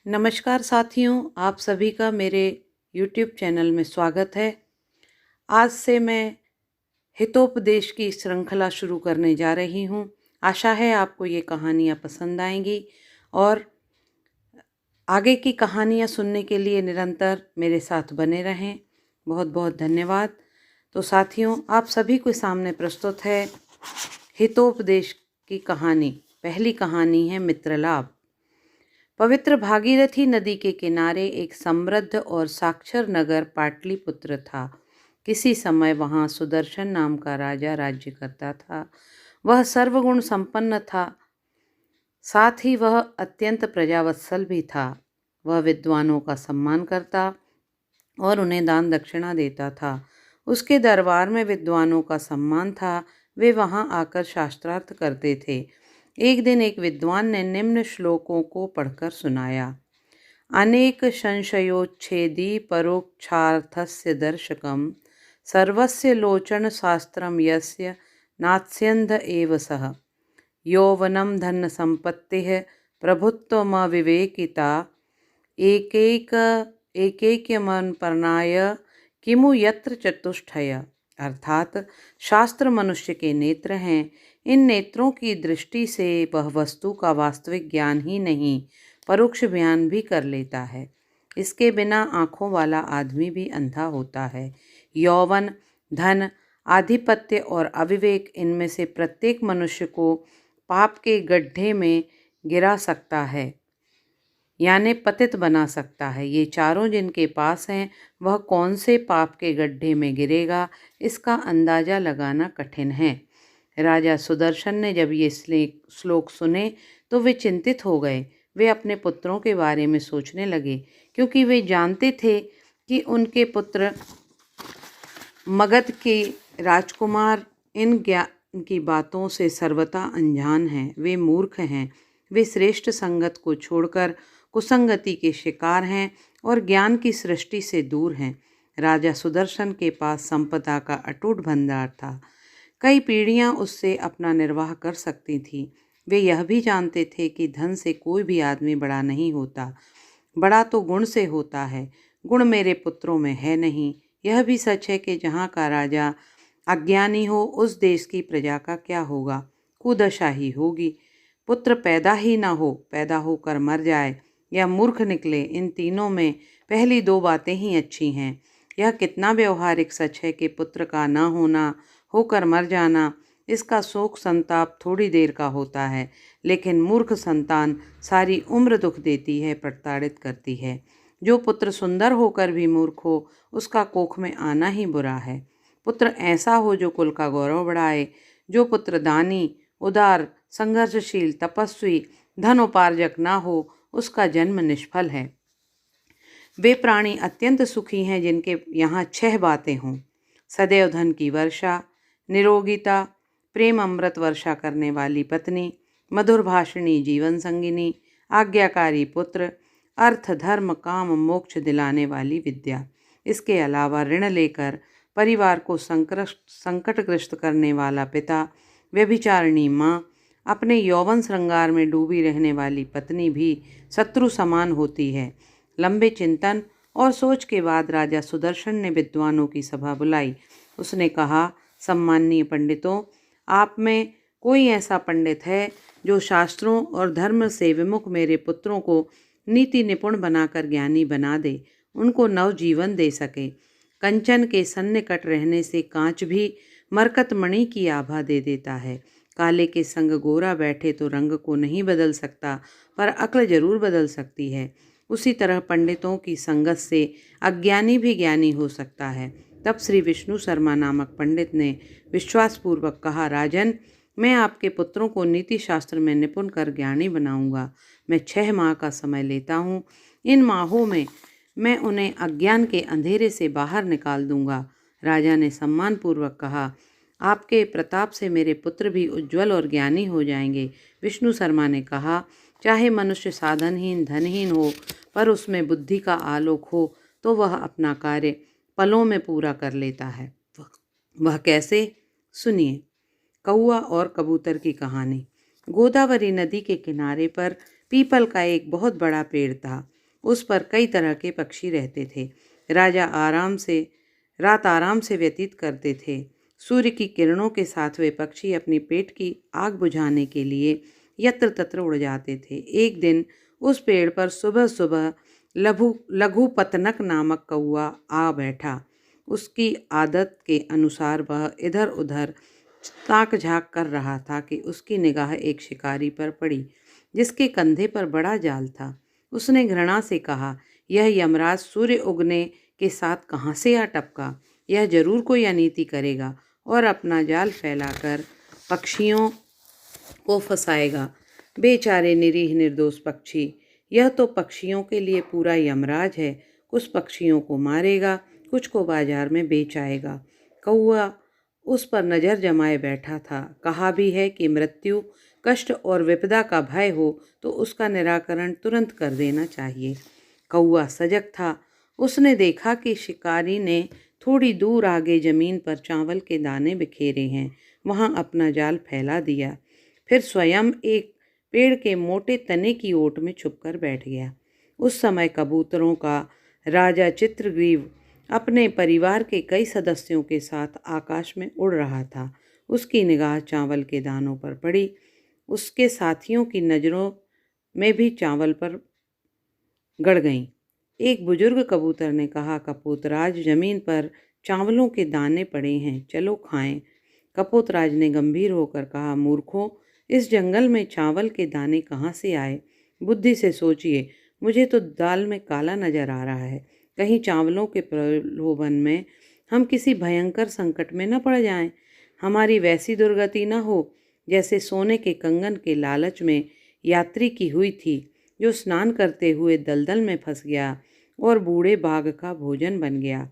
नमस्कार साथियों, आप सभी का मेरे YouTube चैनल में स्वागत है। आज से मैं हितोपदेश की श्रृंखला शुरू करने जा रही हूँ। आशा है आपको ये कहानियाँ पसंद आएंगी और आगे की कहानियाँ सुनने के लिए निरंतर मेरे साथ बने रहें। बहुत बहुत धन्यवाद। तो साथियों, आप सभी के सामने प्रस्तुत है हितोपदेश की कहानी। पहली कहानी है मित्रलाभ। पवित्र भागीरथी नदी के किनारे एक समृद्ध और साक्षर नगर पाटलिपुत्र था। किसी समय वहाँ सुदर्शन नाम का राजा राज्य करता था। वह सर्वगुण संपन्न था, साथ ही वह अत्यंत प्रजावत्सल भी था। वह विद्वानों का सम्मान करता और उन्हें दान दक्षिणा देता था। उसके दरबार में विद्वानों का सम्मान था। वे वहाँ आकर शास्त्रार्थ करते थे। एक दिन एक विद्वान ने निम्न श्लोकों को पढ़कर सुनाया। अनेक संशयोच्छेदी परोक्षार्थस्य दर्शकम सर्वस्य लोचन शास्त्रम यस्य नास्यन्ध एव सः यौवनम धन संपत्तिः प्रभुत्वमविवेकिता एकैक्यमनपरनाय किमु यत्र चतुष्टय। अर्थात शास्त्र मनुष्य के नेत्र हैं। इन नेत्रों की दृष्टि से वह वस्तु का वास्तविक ज्ञान ही नहीं, परोक्ष ज्ञान भी कर लेता है। इसके बिना आँखों वाला आदमी भी अंधा होता है। यौवन, धन, आधिपत्य और अविवेक, इनमें से प्रत्येक मनुष्य को पाप के गड्ढे में गिरा सकता है, यानी पतित बना सकता है। ये चारों जिनके पास हैं, वह कौन से पाप के गड्ढे में गिरेगा, इसका अंदाज़ा लगाना कठिन है। राजा सुदर्शन ने जब ये श्लोक सुने तो वे चिंतित हो गए। वे अपने पुत्रों के बारे में सोचने लगे, क्योंकि वे जानते थे कि उनके पुत्र मगध के राजकुमार इन ज्ञान की बातों से सर्वथा अनजान हैं। वे मूर्ख हैं। वे श्रेष्ठ संगत को छोड़कर कुसंगति के शिकार हैं और ज्ञान की सृष्टि से दूर हैं। राजा सुदर्शन के पास संपदा का अटूट भंडार था। कई पीढ़ियां उससे अपना निर्वाह कर सकती थीं। वे यह भी जानते थे कि धन से कोई भी आदमी बड़ा नहीं होता, बड़ा तो गुण से होता है। गुण मेरे पुत्रों में है नहीं। यह भी सच है कि जहाँ का राजा अज्ञानी हो, उस देश की प्रजा का क्या होगा? कुदशा ही होगी। पुत्र पैदा ही ना हो, पैदा होकर मर जाए या मूर्ख निकले, इन तीनों में पहली दो बातें ही अच्छी हैं। यह कितना व्यवहारिक सच है कि पुत्र का ना होना, होकर मर जाना, इसका शोक संताप थोड़ी देर का होता है, लेकिन मूर्ख संतान सारी उम्र दुख देती है, प्रताड़ित करती है। जो पुत्र सुंदर होकर भी मूर्ख हो, उसका कोख में आना ही बुरा है। पुत्र ऐसा हो जो कुल का गौरव बढ़ाए। जो पुत्र दानी, उदार, संघर्षशील, तपस्वी, धन उपार्जक ना हो, उसका जन्म निष्फल है। वे प्राणी अत्यंत सुखी हैं जिनके यहाँ 6 बातें हों: सदैव धन की वर्षा, निरोगिता, प्रेम अमृत वर्षा करने वाली पत्नी, मधुर भाषिणी जीवन संगिनी, आज्ञाकारी पुत्र, अर्थ धर्म काम मोक्ष दिलाने वाली विद्या। इसके अलावा ऋण लेकर परिवार को संकटग्रस्त करने वाला पिता, व्यभिचारिणी माँ, अपने यौवन श्रृंगार में डूबी रहने वाली पत्नी भी शत्रु समान होती है। लंबे चिंतन और सोच के बाद राजा सुदर्शन ने विद्वानों की सभा बुलाई। उसने कहा, सम्माननीय पंडितों, आप में कोई ऐसा पंडित है जो शास्त्रों और धर्म से विमुख मेरे पुत्रों को नीति निपुण बनाकर ज्ञानी बना दे, उनको नवजीवन दे सके। कंचन के सन्निकट रहने से कांच भी मरकतमणि की आभा दे देता है। काले के संग गोरा बैठे तो रंग को नहीं बदल सकता, पर अक्ल जरूर बदल सकती है। उसी तरह पंडितों की संगत से अज्ञानी भी ज्ञानी हो सकता है। तब श्री विष्णु शर्मा नामक पंडित ने विश्वासपूर्वक कहा, राजन, मैं आपके पुत्रों को नीति शास्त्र में निपुण कर ज्ञानी बनाऊंगा। मैं 6 माह का समय लेता हूँ। इन माहों में मैं उन्हें अज्ञान के अंधेरे से बाहर निकाल दूंगा। राजा ने सम्मानपूर्वक कहा, आपके प्रताप से मेरे पुत्र भी उज्जवल और ज्ञानी हो जाएंगे। विष्णु शर्मा ने कहा, चाहे मनुष्य साधनहीन धनहीन हो, पर उसमें बुद्धि का आलोक हो तो वह अपना कार्य पलों में पूरा कर लेता है। वह कैसे? सुनिए। कौआ और कबूतर की कहानी। गोदावरी नदी के किनारे पर पीपल का एक बहुत बड़ा पेड़ था। उस पर कई तरह के पक्षी रहते थे। राजा रात आराम से व्यतीत करते थे। सूर्य की किरणों के साथ वे पक्षी अपनी पेट की आग बुझाने के लिए यत्र तत्र उड़ जाते थे। एक दिन उस पेड़ पर सुबह सुबह लघु पतनक नामक कौआ आ बैठा। उसकी आदत के अनुसार वह इधर उधर ताक झाँक कर रहा था कि उसकी निगाह एक शिकारी पर पड़ी जिसके कंधे पर बड़ा जाल था। उसने घृणा से कहा, यह यमराज सूर्य उगने के साथ कहाँ से आ टपका? यह जरूर कोई अनीति करेगा और अपना जाल फैलाकर पक्षियों को फंसाएगा। बेचारे निरीह निर्दोष पक्षी, यह तो पक्षियों के लिए पूरा यमराज है। कुछ पक्षियों को मारेगा, कुछ को बाजार में बेच आएगा। कौआ उस पर नज़र जमाए बैठा था। कहा भी है कि मृत्यु, कष्ट और विपदा का भय हो तो उसका निराकरण तुरंत कर देना चाहिए। कौआ सजग था। उसने देखा कि शिकारी ने थोड़ी दूर आगे जमीन पर चावल के दाने बिखेरे हैं। वहां अपना जाल फैला दिया। फिर स्वयं एक पेड़ के मोटे तने की ओट में छुपकर बैठ गया। उस समय कबूतरों का राजा चित्रग्रीव अपने परिवार के कई सदस्यों के साथ आकाश में उड़ रहा था। उसकी निगाह चावल के दानों पर पड़ी। उसके साथियों की नज़रों में भी चावल पर गड़ गईं। एक बुजुर्ग कबूतर ने कहा, कपोतराज, जमीन पर चावलों के दाने पड़े हैं, चलो खाएं। कपोतराज ने गंभीर होकर कहा, मूर्खों, इस जंगल में चावल के दाने कहाँ से आए? बुद्धि से सोचिए। मुझे तो दाल में काला नजर आ रहा है। कहीं चावलों के प्रलोभन में हम किसी भयंकर संकट में न पड़ जाएं। हमारी वैसी दुर्गति न हो जैसे सोने के कंगन के लालच में यात्री की हुई थी, जो स्नान करते हुए दलदल में फंस गया और बूढ़े बाघ का भोजन बन गया।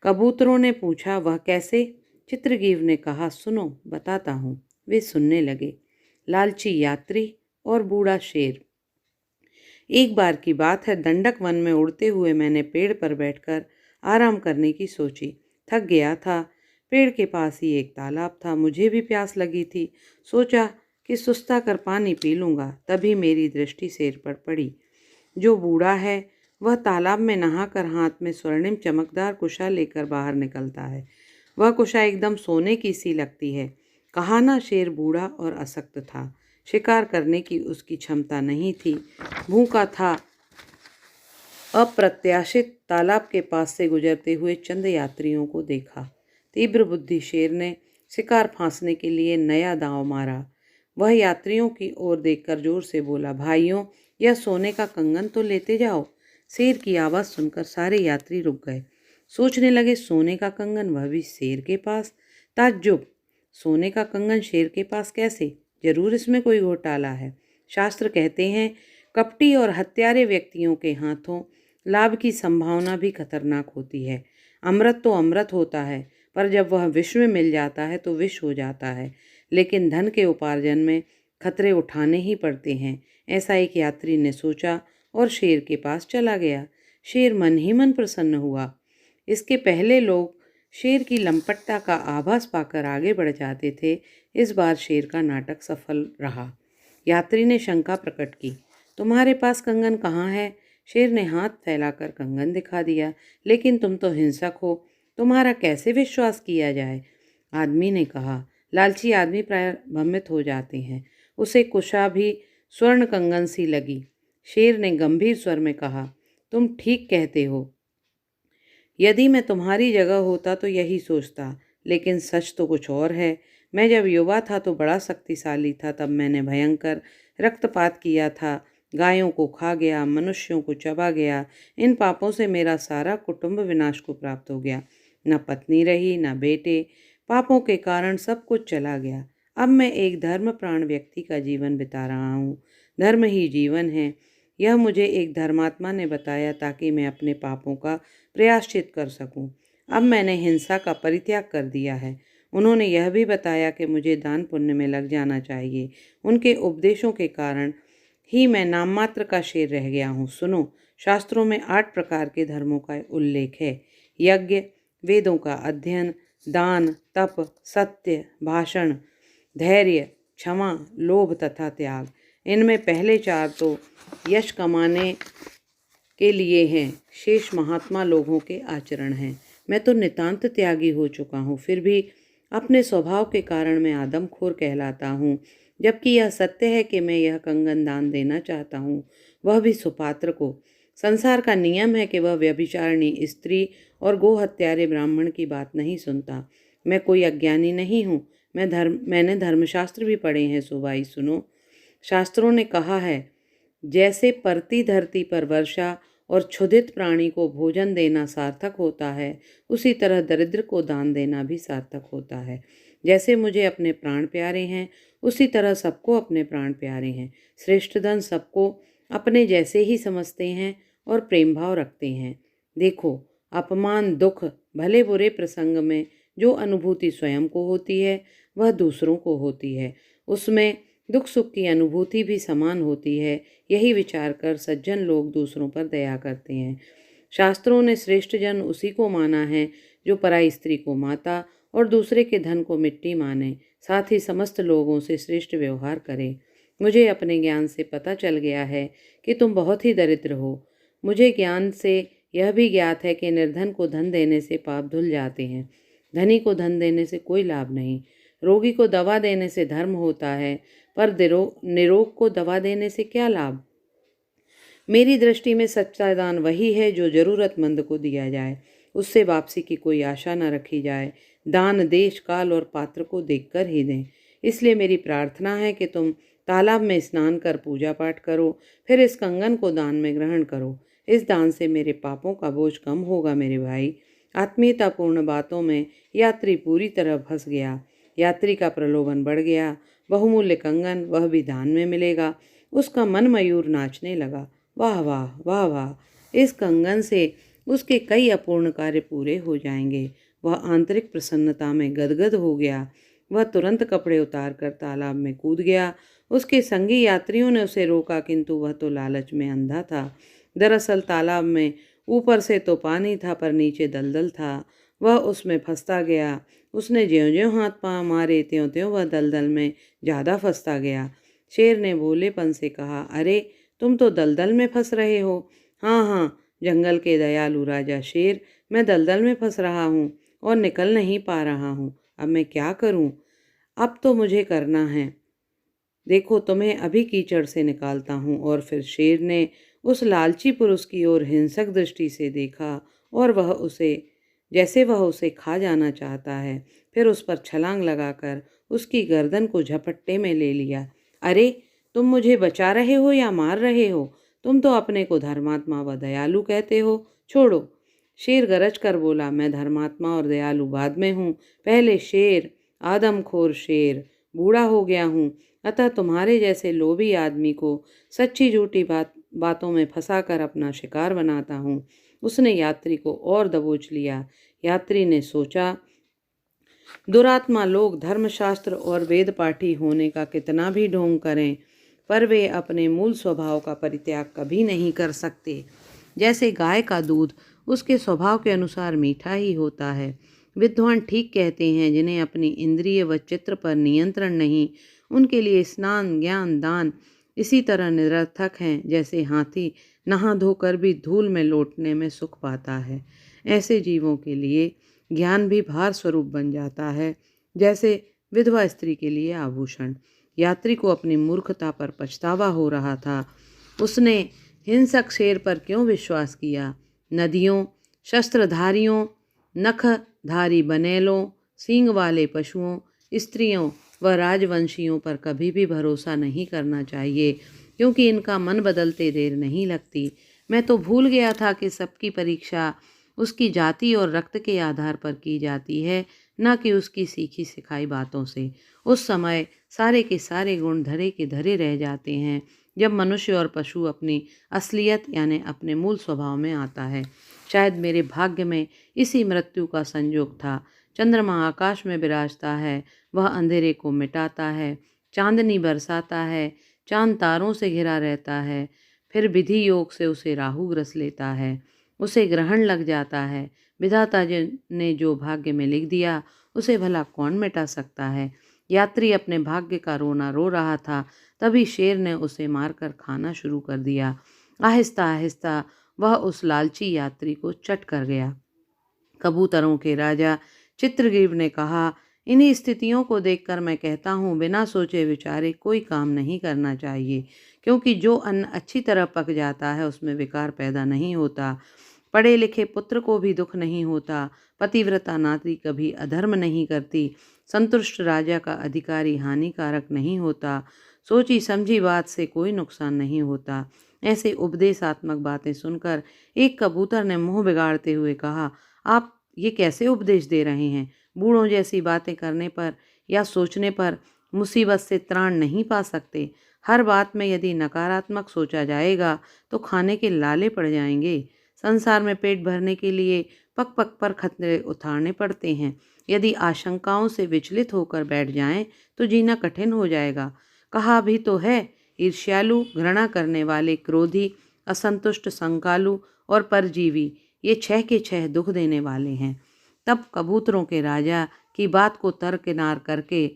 कबूतरों ने पूछा, वह कैसे? चित्रग्रीव ने कहा, सुनो, बताता हूँ। वे सुनने लगे। लालची यात्री और बूढ़ा शेर। एक बार की बात है, दंडक वन में उड़ते हुए मैंने पेड़ पर बैठकर आराम करने की सोची। थक गया था। पेड़ के पास ही एक तालाब था। मुझे भी प्यास लगी थी। सोचा कि सुस्ता कर पानी पी लूँगा। तभी मेरी दृष्टि शेर पर पड़ी। जो बूढ़ा है वह तालाब में नहाकर हाथ में स्वर्णिम चमकदार कुशा लेकर बाहर निकलता है। वह कुशा एकदम सोने की सी लगती है। कहा ना, शेर बूढ़ा और असक्त था। शिकार करने की उसकी क्षमता नहीं थी। भूखा था। अप्रत्याशित तालाब के पास से गुजरते हुए चंद यात्रियों को देखा। तीव्र बुद्धि शेर ने शिकार फांसने के लिए नया दांव मारा। वह यात्रियों की ओर देखकर जोर से बोला, भाइयों, यह सोने का कंगन तो लेते जाओ। शेर की आवाज़ सुनकर सारे यात्री रुक गए। सोचने लगे, सोने का कंगन, वह भी शेर के पास। ताज्जुब, सोने का कंगन शेर के पास कैसे? जरूर इसमें कोई घोटाला है। शास्त्र कहते हैं, कपटी और हत्यारे व्यक्तियों के हाथों लाभ की संभावना भी खतरनाक होती है। अमृत तो अमृत होता है, पर जब वह विष में मिल जाता है तो विष हो जाता है। लेकिन धन के उपार्जन में खतरे उठाने ही पड़ते हैं। ऐसा एक यात्री ने सोचा और शेर के पास चला गया। शेर मन ही मन प्रसन्न हुआ। इसके पहले लोग शेर की लंपटता का आभास पाकर आगे बढ़ जाते थे। इस बार शेर का नाटक सफल रहा। यात्री ने शंका प्रकट की, तुम्हारे पास कंगन कहाँ है? शेर ने हाथ फैलाकर कंगन दिखा दिया। लेकिन तुम तो हिंसक हो, तुम्हारा कैसे विश्वास किया जाए? आदमी ने कहा। लालची आदमी प्राय भ्रमित हो जाते हैं। उसे कुशा भी स्वर्ण कंगन सी लगी। शेर ने गंभीर स्वर में कहा, तुम ठीक कहते हो। यदि मैं तुम्हारी जगह होता तो यही सोचता, लेकिन सच तो कुछ और है। मैं जब युवा था तो बड़ा शक्तिशाली था। तब मैंने भयंकर रक्तपात किया था। गायों को खा गया, मनुष्यों को चबा गया। इन पापों से मेरा सारा कुटुंब विनाश को प्राप्त हो गया। न पत्नी रही, न बेटे। पापों के कारण सब कुछ चला गया। अब मैं एक धर्मप्राण व्यक्ति का जीवन बिता रहा हूँ। धर्म ही जीवन है, यह मुझे एक धर्मात्मा ने बताया ताकि मैं अपने पापों का प्रायश्चित कर सकूं। अब मैंने हिंसा का परित्याग कर दिया है। उन्होंने यह भी बताया कि मुझे दान पुण्य में लग जाना चाहिए। उनके उपदेशों के कारण ही मैं नाम मात्र का शेर रह गया हूँ। सुनो, शास्त्रों में 8 प्रकार के धर्मों का उल्लेख है। यज्ञ, वेदों का अध्ययन, दान, तप, सत्य, भाषण, धैर्य, क्षमा, लोभ तथा त्याग। इनमें पहले 4 तो यश कमाने के लिए हैं, शेष महात्मा लोगों के आचरण हैं। मैं तो नितांत त्यागी हो चुका हूँ, फिर भी अपने स्वभाव के कारण मैं आदमखोर कहलाता हूँ। जबकि यह सत्य है कि मैं यह कंगन दान देना चाहता हूँ, वह भी सुपात्र को। संसार का नियम है कि वह व्यभिचारिणी स्त्री और गो हत्यारे ब्राह्मण की बात नहीं सुनता। मैं कोई अज्ञानी नहीं हूँ। मैंने धर्मशास्त्र भी पढ़े हैं। सुबाई सुनो, शास्त्रों ने कहा है, जैसे परती धरती पर वर्षा और क्षुधित प्राणी को भोजन देना सार्थक होता है, उसी तरह दरिद्र को दान देना भी सार्थक होता है। जैसे मुझे अपने प्राण प्यारे हैं, उसी तरह सबको अपने प्राण प्यारे हैं। श्रेष्ठ धन सबको अपने जैसे ही समझते हैं और प्रेम भाव रखते हैं। देखो, अपमान, दुख, भले बुरे प्रसंग में जो अनुभूति स्वयं को होती है, वह दूसरों को होती है। उसमें दुख सुख की अनुभूति भी समान होती है। यही विचार कर सज्जन लोग दूसरों पर दया करते हैं। शास्त्रों ने श्रेष्ठ जन उसी को माना है जो पराई स्त्री को माता और दूसरे के धन को मिट्टी माने, साथ ही समस्त लोगों से श्रेष्ठ व्यवहार करे। मुझे अपने ज्ञान से पता चल गया है कि तुम बहुत ही दरिद्र हो। मुझे ज्ञान से यह भी ज्ञात है कि निर्धन को धन देने से पाप धुल जाते हैं। धनी को धन देने से कोई लाभ नहीं। रोगी को दवा देने से धर्म होता है, पर निरोग को दवा देने से क्या लाभ। मेरी दृष्टि में सच्चा दान वही है जो जरूरतमंद को दिया जाए, उससे वापसी की कोई आशा न रखी जाए। दान देश, काल और पात्र को देखकर ही दें। इसलिए मेरी प्रार्थना है कि तुम तालाब में स्नान कर पूजा पाठ करो, फिर इस कंगन को दान में ग्रहण करो। इस दान से मेरे पापों का बोझ कम होगा। मेरे भाई, आत्मीयतापूर्ण बातों में यात्री पूरी तरह फंस गया। यात्री का प्रलोभन बढ़ गया। बहुमूल्य कंगन, वह भी दान में मिलेगा। उसका मन मयूर नाचने लगा। वाह वाह वाह वाह, इस कंगन से उसके कई अपूर्ण कार्य पूरे हो जाएंगे। वह आंतरिक प्रसन्नता में गदगद हो गया। वह तुरंत कपड़े उतार कर तालाब में कूद गया। उसके संगी यात्रियों ने उसे रोका, किंतु वह तो लालच में अंधा था। दरअसल तालाब में ऊपर से तो पानी था, पर नीचे दलदल था। वह उसमें फंसता गया। उसने ज्यों-ज्यों हाथ पांव मारे, त्यों-त्यों वह दलदल में ज़्यादा फंसता गया। शेर ने भोलेपन से कहा, अरे तुम तो दलदल में फंस रहे हो। हाँ हाँ, जंगल के दयालु राजा शेर, मैं दलदल में फंस रहा हूँ और निकल नहीं पा रहा हूँ। अब मैं क्या करूँ? अब तो मुझे करना है। देखो, तुम्हें अभी कीचड़ से निकालता हूँ। और फिर शेर ने उस लालची पुरुष की ओर हिंसक दृष्टि से देखा और जैसे वह उसे खा जाना चाहता है। फिर उस पर छलांग लगाकर उसकी गर्दन को झपट्टे में ले लिया। अरे, तुम मुझे बचा रहे हो या मार रहे हो? तुम तो अपने को धर्मात्मा व दयालु कहते हो। छोड़ो। शेर गरज कर बोला, मैं धर्मात्मा और दयालु बाद में हूँ। पहले शेर, आदमखोर शेर, बूढ़ा हो गया हूँ। अतः तुम्हारे जैसे लोभी आदमी को सच्ची झूठी बातों में फंसाकर अपना शिकार बनाता हूँ। उसने यात्री को और दबोच लिया। यात्री ने सोचा, दुरात्मा लोग धर्मशास्त्र और वेद पाठी होने का कितना भी ढोंग करें, पर वे अपने मूल स्वभाव का परित्याग कभी नहीं कर सकते। जैसे गाय का दूध उसके स्वभाव के अनुसार मीठा ही होता है। विद्वान ठीक कहते हैं, जिन्हें अपनी इंद्रिय व चित्र पर नियंत्रण नहीं, उनके लिए स्नान, ज्ञान, दान इसी तरह निरर्थक हैं जैसे हाथी नहा धोकर भी धूल में लौटने में सुख पाता है। ऐसे जीवों के लिए ज्ञान भी भार स्वरूप बन जाता है, जैसे विधवा स्त्री के लिए आभूषण। यात्री को अपनी मूर्खता पर पछतावा हो रहा था। उसने हिंसक शेर पर क्यों विश्वास किया? नदियों, शस्त्रधारियों, नखधारी बनेलों, सींग वाले पशुओं, स्त्रियों व राजवंशियों पर कभी भी भरोसा नहीं करना चाहिए, क्योंकि इनका मन बदलते देर नहीं लगती। मैं तो भूल गया था कि सबकी परीक्षा उसकी जाति और रक्त के आधार पर की जाती है, न कि उसकी सीखी सिखाई बातों से। उस समय सारे के सारे गुण धरे के धरे रह जाते हैं, जब मनुष्य और पशु अपनी असलियत यानी अपने मूल स्वभाव में आता है। शायद मेरे भाग्य में इसी मृत्यु का संयोग था। चंद्रमा आकाश में विराजता है, वह अंधेरे को मिटाता है, चांदनी बरसाता है, चांद तारों से घिरा रहता है, फिर विधि योग से उसे राहु ग्रस लेता है, उसे ग्रहण लग जाता है। विधाता ने जो भाग्य में लिख दिया, उसे भला कौन मिटा सकता है? यात्री अपने भाग्य का रोना रो रहा था, तभी शेर ने उसे मारकर खाना शुरू कर दिया। आहिस्ता आहिस्ता वह उस लालची यात्री को चट कर गया। कबूतरों के राजा चित्रग्रीव ने कहा, इन्हीं स्थितियों को देखकर मैं कहता हूँ, बिना सोचे विचारे कोई काम नहीं करना चाहिए, क्योंकि जो अन्न अच्छी तरह पक जाता है उसमें विकार पैदा नहीं होता। पढ़े लिखे पुत्र को भी दुख नहीं होता। पतिव्रता नारी कभी अधर्म नहीं करती। संतुष्ट राजा का अधिकारी हानिकारक नहीं होता। सोची समझी बात से कोई नुकसान नहीं होता। ऐसे उपदेशात्मक बातें सुनकर एक कबूतर ने मुंह बिगाड़ते हुए कहा, आप ये कैसे उपदेश दे रहे हैं? बूढ़ों जैसी बातें करने पर या सोचने पर मुसीबत से त्राण नहीं पा सकते। हर बात में यदि नकारात्मक सोचा जाएगा तो खाने के लाले पड़ जाएंगे। संसार में पेट भरने के लिए पग पग पर खतरे उठाने पड़ते हैं। यदि आशंकाओं से विचलित होकर बैठ जाएं तो जीना कठिन हो जाएगा। कहा भी तो है, ईर्ष्यालु, घृणा करने वाले, क्रोधी, असंतुष्ट, संकालु और परजीवी, ये 6 के 6 दुख देने वाले हैं। तब कबूतरों के राजा की बात को तर्कनार करके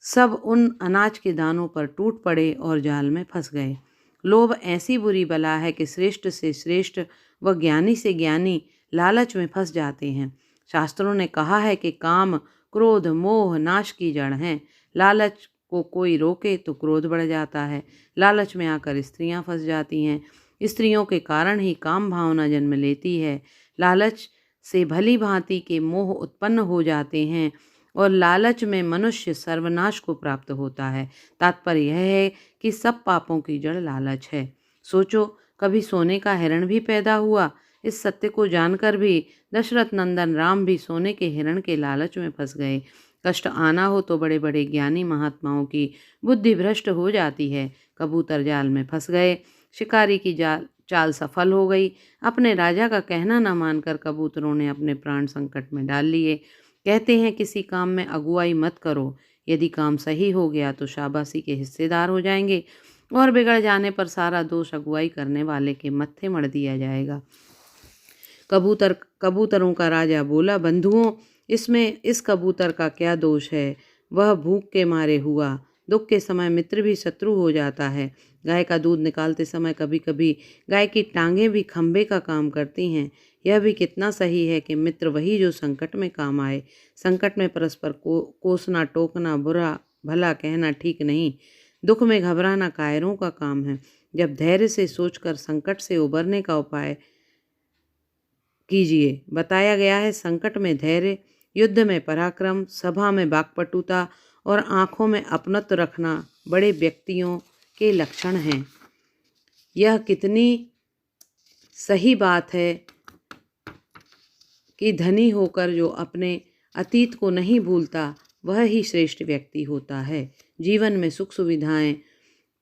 सब उन अनाज के दानों पर टूट पड़े और जाल में फंस गए। लोभ ऐसी बुरी बला है कि श्रेष्ठ से श्रेष्ठ व ज्ञानी से ज्ञानी लालच में फंस जाते हैं। शास्त्रों ने कहा है कि काम, क्रोध, मोह नाश की जड़ हैं। लालच को कोई रोके तो क्रोध बढ़ जाता है। लालच में आकर स्त्रियां फंस जाती हैं। स्त्रियों के कारण ही काम भावना जन्म लेती है। लालच से भली भांति के मोह उत्पन्न हो जाते हैं और लालच में मनुष्य सर्वनाश को प्राप्त होता है। तात्पर्य यह है कि सब पापों की जड़ लालच है। सोचो, कभी सोने का हिरण भी पैदा हुआ। इस सत्य को जानकर भी दशरथ नंदन राम भी सोने के हिरण के लालच में फंस गए। कष्ट आना हो तो बड़े बड़े ज्ञानी महात्माओं की बुद्धि भ्रष्ट हो जाती है। कबूतर जाल में फंस गए। शिकारी की चाल सफल हो गई। अपने राजा का कहना न मानकर कबूतरों ने अपने प्राण संकट में डाल लिए। कहते हैं, किसी काम में अगुवाई मत करो। यदि काम सही हो गया तो शाबाशी के हिस्सेदार हो जाएंगे और बिगड़ जाने पर सारा दोष अगुवाई करने वाले के मत्थे मढ़ दिया जाएगा। कबूतरों का राजा बोला, बंधुओं, इसमें इस कबूतर का क्या दोष है? वह भूख के मारे हुआ। दुख के समय मित्र भी शत्रु हो जाता है। गाय का दूध निकालते समय कभी कभी गाय की टांगें भी खंभे का काम करती हैं। यह भी कितना सही है कि मित्र वही जो संकट में काम आए। संकट में परस्पर कोसना, टोकना, बुरा भला कहना ठीक नहीं। दुख में घबराना कायरों का काम है। जब धैर्य से सोचकर संकट से उबरने का उपाय कीजिए। बताया गया है, संकट में धैर्य, युद्ध में पराक्रम, सभा में वाक्पटुता और आंखों में अपनत्व रखना बड़े व्यक्तियों के लक्षण हैं। यह कितनी सही बात है कि धनी होकर जो अपने अतीत को नहीं भूलता वह ही श्रेष्ठ व्यक्ति होता है। जीवन में सुख सुविधाएं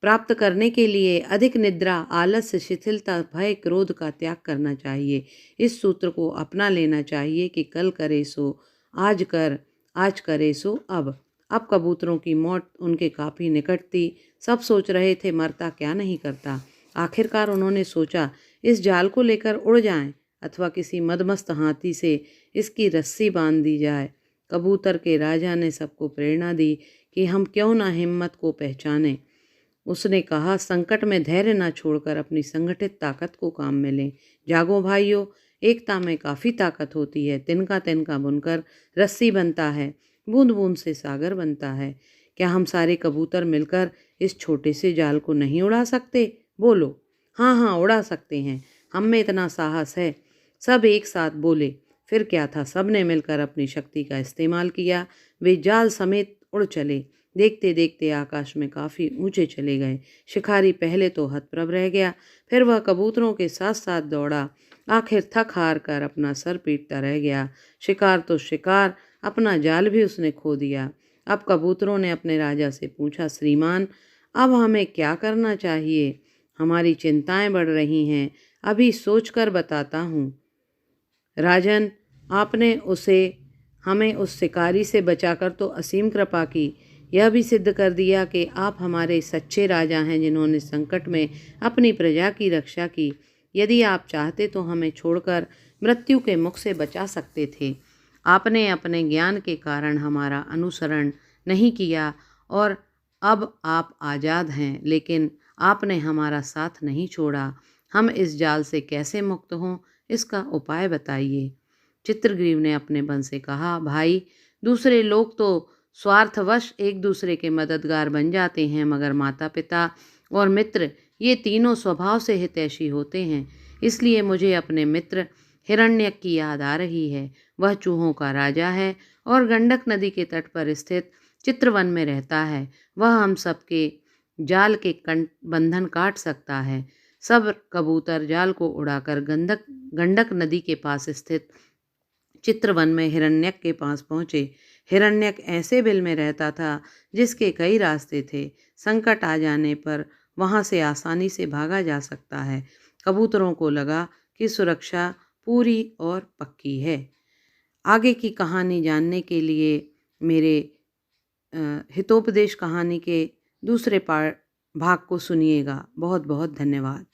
प्राप्त करने के लिए अधिक निद्रा, आलस्य, शिथिलता, भय, क्रोध का त्याग करना चाहिए। इस सूत्र को अपना लेना चाहिए कि कल करे सो आज कर, आज करे सो अब। अब कबूतरों की मौत उनके काफ़ी निकट थी। सब सोच रहे थे, मरता क्या नहीं करता। आखिरकार उन्होंने सोचा, इस जाल को लेकर उड़ जाएं अथवा किसी मदमस्त हाथी से इसकी रस्सी बांध दी जाए। कबूतर के राजा ने सबको प्रेरणा दी कि हम क्यों ना हिम्मत को पहचानें। उसने कहा, संकट में धैर्य न छोड़कर अपनी संगठित ताकत को काम में लें। जागो भाइयों, एकता में काफ़ी ताकत होती है। तिनका तिनका बुनकर रस्सी बनता है, बूंद बूंद से सागर बनता है। क्या हम सारे कबूतर मिलकर इस छोटे से जाल को नहीं उड़ा सकते? बोलो। हाँ हाँ, उड़ा सकते हैं, हम में इतना साहस है। सब एक साथ बोले। फिर क्या था, सब ने मिलकर अपनी शक्ति का इस्तेमाल किया। वे जाल समेत उड़ चले। देखते देखते आकाश में काफ़ी ऊंचे चले गए। शिकारी पहले तो हतप्रभ रह गया, फिर वह कबूतरों के साथ साथ दौड़ा। आखिर थक हार कर अपना सर पीटता रह गया। शिकार तो शिकार, अपना जाल भी उसने खो दिया। अब कबूतरों ने अपने राजा से पूछा, श्रीमान, अब हमें क्या करना चाहिए? हमारी चिंताएं बढ़ रही हैं, अभी सोचकर बताता हूँ। राजन, आपने हमें उस शिकारी से बचाकर तो असीम कृपा की। यह भी सिद्ध कर दिया कि आप हमारे सच्चे राजा हैं, जिन्होंने संकट में अपनी प्रजा की रक्षा की। यदि आप चाहते तो हमें छोड़कर मृत्यु के मुख से बचा सकते थे। आपने अपने ज्ञान के कारण हमारा अनुसरण नहीं किया और अब आप आज़ाद हैं, लेकिन आपने हमारा साथ नहीं छोड़ा। हम इस जाल से कैसे मुक्त हों, इसका उपाय बताइए। चित्रग्रीव ने अपने बन से कहा, भाई, दूसरे लोग तो स्वार्थवश एक दूसरे के मददगार बन जाते हैं, मगर माता पिता और मित्र ये तीनों स्वभाव से हितैषी होते हैं। इसलिए मुझे अपने मित्र हिरण्यक की याद आ रही है। वह चूहों का राजा है और गंडक नदी के तट पर स्थित चित्रवन में रहता है। वह हम सबके जाल के बंधन काट सकता है। सब कबूतर जाल को उड़ाकर गंडक नदी के पास स्थित चित्रवन में हिरण्यक के पास पहुंचे। हिरण्यक ऐसे बिल में रहता था जिसके कई रास्ते थे। संकट आ जाने पर वहां से आसानी से भागा जा सकता है। कबूतरों को लगा कि सुरक्षा पूरी और पक्की है। आगे की कहानी जानने के लिए मेरे हितोपदेश कहानी के दूसरे भाग को सुनिएगा। बहुत बहुत धन्यवाद।